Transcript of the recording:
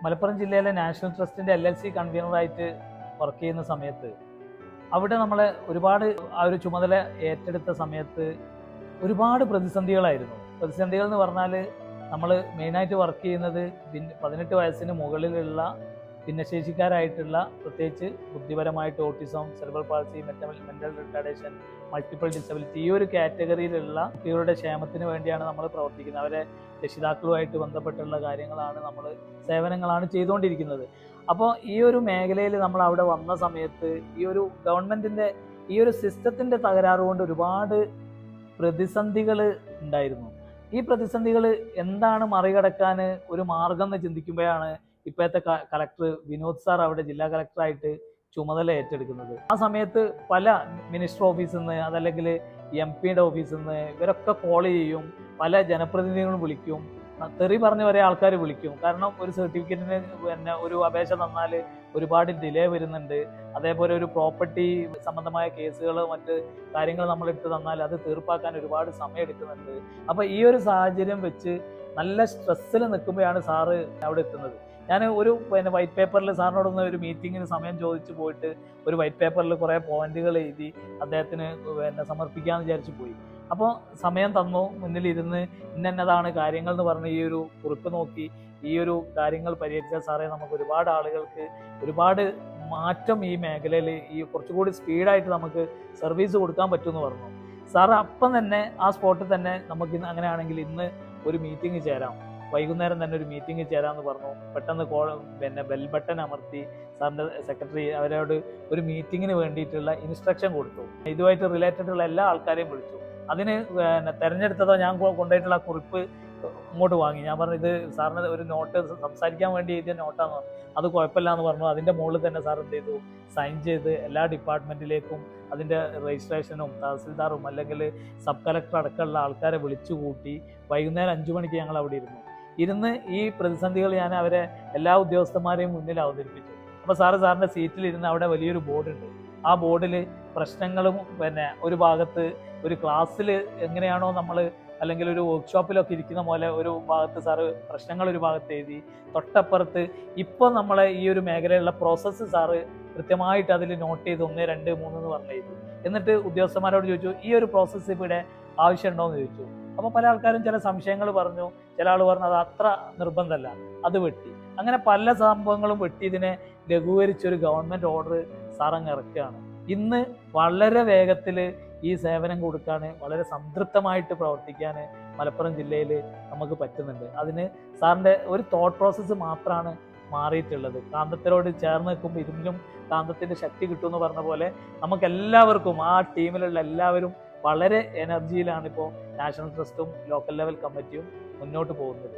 മലപ്പുറം ജില്ലയിലെ national ട്രസ്റ്റിൻ്റെ LLC കൺവീനറായിട്ട് work ചെയ്യുന്ന സമയത്ത് അവിടെ നമ്മളെ ഒരുപാട് ആ ഒരു ചുമതല ഏറ്റെടുത്ത സമയത്ത് ഒരുപാട് പ്രതിസന്ധികളായിരുന്നു. പ്രതിസന്ധികൾ എന്ന് പറഞ്ഞാൽ നമ്മൾ മെയിനായിട്ട് വർക്ക് ചെയ്യുന്നത് 18 വയസ്സിന് മുകളിലുള്ള ഭിന്നശേഷിക്കാരായിട്ടുള്ള, പ്രത്യേകിച്ച് ബുദ്ധിപരമായിട്ട് autism, cerebral palsy, mental retardation, multiple disability, ഈ ഒരു കാറ്റഗറിയിലുള്ള കുട്ടികളുടെ ക്ഷേമത്തിന് വേണ്ടിയാണ് നമ്മൾ പ്രവർത്തിക്കുന്നത്. അവരെ രക്ഷിതാക്കളുമായിട്ട് ബന്ധപ്പെട്ടുള്ള കാര്യങ്ങളാണ് സേവനങ്ങളാണ് ചെയ്തുകൊണ്ടിരിക്കുന്നത്. അപ്പോൾ ഈ ഒരു മേഖലയിൽ നമ്മൾ അവിടെ വന്ന സമയത്ത് ഈ ഒരു ഗവൺമെൻറ്റിൻ്റെ ഈ ഒരു സിസ്റ്റത്തിൻ്റെ തകരാറ് കൊണ്ട് ഒരുപാട് പ്രതിസന്ധികൾ ഉണ്ടായിരുന്നു. ഈ പ്രതിസന്ധികൾ എന്താണ് മറികടക്കാൻ ഒരു മാർഗം എന്ന് ചിന്തിക്കുമ്പോഴാണ് ഇപ്പോഴത്തെ കളക്ടർ വിനോദ് സാർ അവിടെ ജില്ലാ കളക്ടറായിട്ട് ചുമതല ഏറ്റെടുക്കുന്നത്. ആ സമയത്ത് പല മിനിസ്റ്റർ ഓഫീസിൽ നിന്ന്, അതല്ലെങ്കിൽ MP-യുടെ ഓഫീസിൽ നിന്ന് ഇവരൊക്കെ കോൾ ചെയ്യും, പല ജനപ്രതിനിധികളും വിളിക്കും, തെറി പറഞ്ഞ് വരെ ആൾക്കാർ വിളിക്കും. കാരണം ഒരു സർട്ടിഫിക്കറ്റിന് ഒരു അപേക്ഷ തന്നാൽ ഒരുപാട് ഡിലേ വരുന്നുണ്ട്. അതേപോലെ ഒരു പ്രോപ്പർട്ടി സംബന്ധമായ കേസുകൾ, മറ്റ് കാര്യങ്ങൾ നമ്മൾ ഇട്ട് തന്നാൽ അത് തീർപ്പാക്കാൻ ഒരുപാട് സമയം എടുക്കുന്നുണ്ട്. അപ്പോൾ ഈ ഒരു സാഹചര്യം വെച്ച് നല്ല സ്ട്രെസ്സിൽ നിൽക്കുമ്പോഴാണ് സാറ് അവിടെ എത്തുന്നത്. ഞാൻ ഒരു വൈറ്റ് പേപ്പറിൽ സാറിനോടൊന്ന് ഒരു മീറ്റിങ്ങിന് സമയം ചോദിച്ചു പോയിട്ട് ഒരു വൈറ്റ് പേപ്പറിൽ കുറേ പോയിന്റുകൾ എഴുതി അദ്ദേഹത്തിന് സമർപ്പിക്കാമെന്ന് വിചാരിച്ചു പോയി. അപ്പോൾ സമയം തന്നു, മുന്നിലിരുന്ന് ഇന്നതാണ് കാര്യങ്ങൾ എന്ന് പറഞ്ഞ് ഈ ഒരു കുറിപ്പ് നോക്കി ഈ ഒരു കാര്യങ്ങൾ പരിഹരിച്ചാൽ സാറേ നമുക്ക് ഒരുപാട് ആളുകൾക്ക് ഒരുപാട് മാറ്റം ഈ മേഖലയിൽ ഈ കുറച്ചുകൂടി സ്പീഡായിട്ട് നമുക്ക് സർവീസ് കൊടുക്കാൻ പറ്റുമെന്ന് പറഞ്ഞു. സാറ് അപ്പം തന്നെ ആ സ്പോട്ടിൽ തന്നെ നമുക്ക് അങ്ങനെയാണെങ്കിൽ ഇന്ന് ഒരു മീറ്റിംഗ് ചേരാം, വൈകുന്നേരം തന്നെ ഒരു മീറ്റിംഗ് ചേരാമെന്ന് പറഞ്ഞു. പെട്ടെന്ന് ബെൽ ബട്ടൺ അമർത്തി സാറിൻ്റെ സെക്രട്ടറി അവരോട് ഒരു മീറ്റിങ്ങിന് വേണ്ടിയിട്ടുള്ള ഇൻസ്ട്രക്ഷൻ കൊടുത്തു. ഇതുമായിട്ട് റിലേറ്റഡുള്ള എല്ലാ ആൾക്കാരെയും വിളിച്ചു. അതിന് തിരഞ്ഞെടുത്തതോ ഞാൻ കൊണ്ടുപോയിട്ടുള്ള കുറിപ്പ് അങ്ങോട്ട് വാങ്ങി. ഞാൻ പറഞ്ഞു ഇത് സാറിന് ഒരു നോട്ട് സംസാരിക്കാൻ വേണ്ടി എഴുതിയ നോട്ടാന്ന് പറഞ്ഞു. അത് കുഴപ്പമില്ല എന്ന് പറഞ്ഞു. അതിൻ്റെ മുകളിൽ തന്നെ സാർ എന്ത് ചെയ്തു, സൈൻ ചെയ്ത് എല്ലാ ഡിപ്പാർട്ട്മെൻറ്റിലേക്കും അതിൻ്റെ രജിസ്ട്രേഷനും തഹസിൽദാറും അല്ലെങ്കിൽ സബ് കളക്ടർ അടക്കമുള്ള ആൾക്കാരെ വിളിച്ചു കൂട്ടി വൈകുന്നേരം 5 മണിക്ക് ഞങ്ങൾ അവിടെ ഇരുന്ന് ഈ പ്രതിസന്ധികൾ ഞാൻ അവരെ എല്ലാ ഉദ്യോഗസ്ഥന്മാരെയും മുന്നിൽ അവതരിപ്പിച്ചു. അപ്പോൾ സാറിൻ്റെ സീറ്റിലിരുന്ന് അവിടെ വലിയൊരു ബോർഡുണ്ട്. ആ ബോർഡിൽ പ്രശ്നങ്ങളും ഒരു ഭാഗത്ത് ഒരു ക്ലാസ്സിൽ എങ്ങനെയാണോ നമ്മൾ അല്ലെങ്കിൽ ഒരു വർക്ക്ഷോപ്പിലൊക്കെ ഇരിക്കുന്ന പോലെ ഒരു ഭാഗത്ത് സാറ് പ്രശ്നങ്ങൾ ഒരു ഭാഗത്ത് എഴുതി, തൊട്ടപ്പുറത്ത് ഇപ്പോൾ നമ്മളെ ഈ ഒരു മേഖലയിലുള്ള പ്രോസസ്സ് സാറ് കൃത്യമായിട്ട് അതിൽ നോട്ട് ചെയ്ത് 1, 2, 3 എന്ന് പറഞ്ഞ് എഴുതി. എന്നിട്ട് ഉദ്യോഗസ്ഥന്മാരോട് ചോദിച്ചു ഈ ഒരു പ്രോസസ്സ് ഇവിടെ ആവശ്യമുണ്ടോ എന്ന് ചോദിച്ചു. അപ്പോൾ പല ആൾക്കാരും ചില സംശയങ്ങൾ പറഞ്ഞു. ചില ആൾ പറഞ്ഞു അത് അത്ര നിർബന്ധമല്ല, അത് വെട്ടി. അങ്ങനെ പല സംഭവങ്ങളും വെട്ടി ഇതിനെ ലഘൂകരിച്ചൊരു ഗവൺമെൻറ് ഓർഡർ സാറങ്ങ് ഇറക്കുകയാണ്. ഇന്ന് വളരെ വേഗത്തിൽ ഈ സേവനം കൊടുക്കാൻ, വളരെ സംതൃപ്തമായിട്ട് പ്രവർത്തിക്കാൻ മലപ്പുറം ജില്ലയിൽ നമുക്ക് പറ്റുന്നുണ്ട്. അതിന് സാറിൻ്റെ ഒരു തോട്ട് പ്രോസസ്സ് മാത്രമാണ് മാറിയിട്ടുള്ളത്. കാന്തത്തിനോട് ചേർന്ന് നിൽക്കുമ്പോൾ ഇരുമ്പിലും കാന്തത്തിൻ്റെ ശക്തി കിട്ടുമെന്ന് പറഞ്ഞ പോലെ നമുക്കെല്ലാവർക്കും ആ ടീമിലുള്ള എല്ലാവരും വളരെ എനർജിയിലാണ് ഇപ്പോൾ നാഷണൽ ട്രസ്റ്റും ലോക്കൽ ലെവൽ കമ്മിറ്റിയും മുന്നോട്ട് പോകുന്നത്.